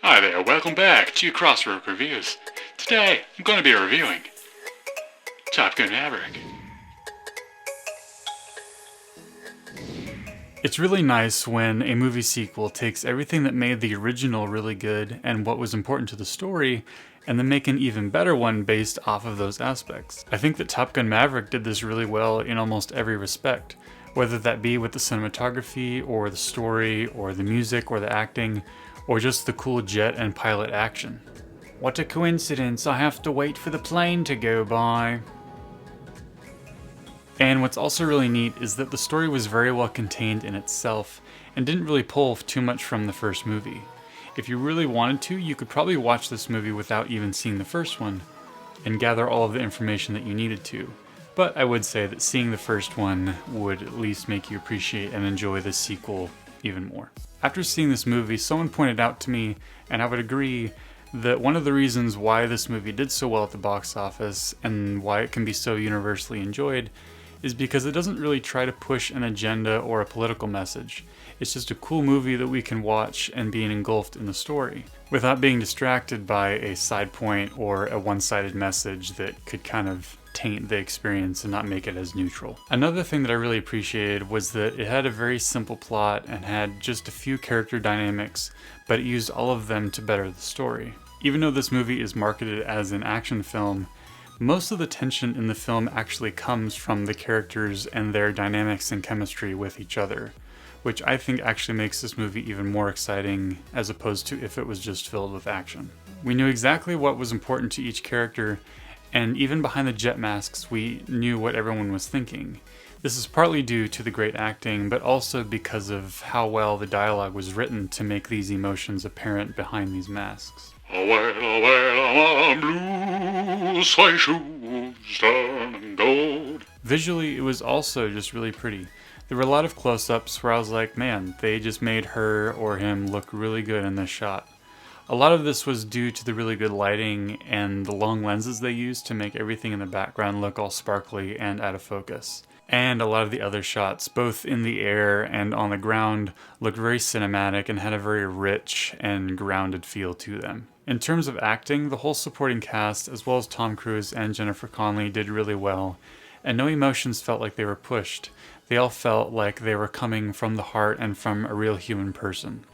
Hi there, welcome back to Crosswork Reviews. Today, I'm going to be reviewing Top Gun Maverick. It's really nice when a movie sequel takes everything that made the original really good and what was important to the story, and then make an even better one based off of those aspects. I think that Top Gun Maverick did this really well in almost every respect, whether that be with the cinematography, or the story, or the music, or the acting, or just the cool jet and pilot action. What a coincidence, I have to wait for the plane to go by. And what's also really neat is that the story was very well contained in itself and didn't really pull too much from the first movie. If you really wanted to, you could probably watch this movie without even seeing the first one and gather all of the information that you needed to. But I would say that seeing the first one would at least make you appreciate and enjoy the sequel even more. After seeing this movie, someone pointed out to me, and I would agree, that one of the reasons why this movie did so well at the box office and why it can be so universally enjoyed is because it doesn't really try to push an agenda or a political message. It's just a cool movie that we can watch and being engulfed in the story, without being distracted by a side point or a one-sided message that could kind of taint the experience and not make it as neutral. Another thing that I really appreciated was that it had a very simple plot and had just a few character dynamics, but it used all of them to better the story. Even though this movie is marketed as an action film, most of the tension in the film actually comes from the characters and their dynamics and chemistry with each other, which I think actually makes this movie even more exciting as opposed to if it was just filled with action. We knew exactly what was important to each character, and even behind the jet masks we knew what everyone was thinking. This is partly due to the great acting, but also because of how well the dialogue was written to make these emotions apparent behind these masks. Oh well, I'm blue, suede shoes turn gold. Visually, it was also just really pretty. There were a lot of close-ups where I was like, man, they just made her or him look really good in this shot. A lot of this was due to the really good lighting and the long lenses they used to make everything in the background look all sparkly and out of focus. And a lot of the other shots, both in the air and on the ground, looked very cinematic and had a very rich and grounded feel to them. In terms of acting, the whole supporting cast, as well as Tom Cruise and Jennifer Connelly, did really well, and no emotions felt like they were pushed. They all felt like they were coming from the heart and from a real human person.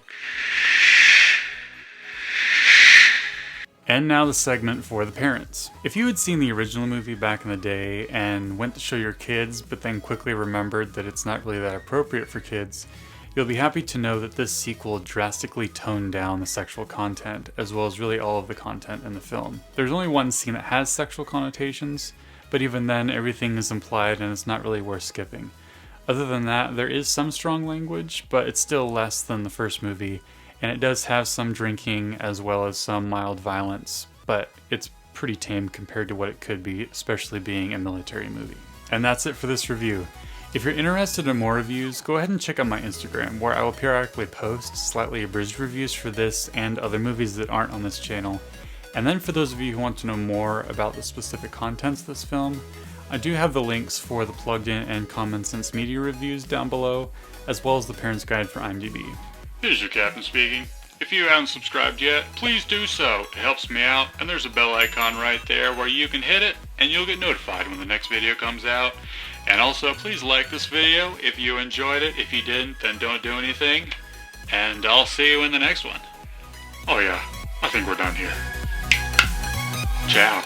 And now the segment for the parents. If you had seen the original movie back in the day and went to show your kids but then quickly remembered that it's not really that appropriate for kids, you'll be happy to know that this sequel drastically toned down the sexual content, as well as really all of the content in the film. There's only one scene that has sexual connotations, but even then everything is implied and it's not really worth skipping. Other than that, there is some strong language, but it's still less than the first movie, and it does have some drinking as well as some mild violence, but it's pretty tame compared to what it could be, especially being a military movie. And that's it for this review. If you're interested in more reviews, go ahead and check out my Instagram, where I will periodically post slightly abridged reviews for this and other movies that aren't on this channel. And then for those of you who want to know more about the specific contents of this film, I do have the links for the plugged in and common sense media reviews down below, as well as the parent's guide for IMDb. This is your captain speaking. If you haven't subscribed yet, please do so. It helps me out, and there's a bell icon right there where you can hit it, and you'll get notified when the next video comes out. And also, please like this video if you enjoyed it. If you didn't, then don't do anything. And I'll see you in the next one. Oh yeah, I think we're done here. Ciao.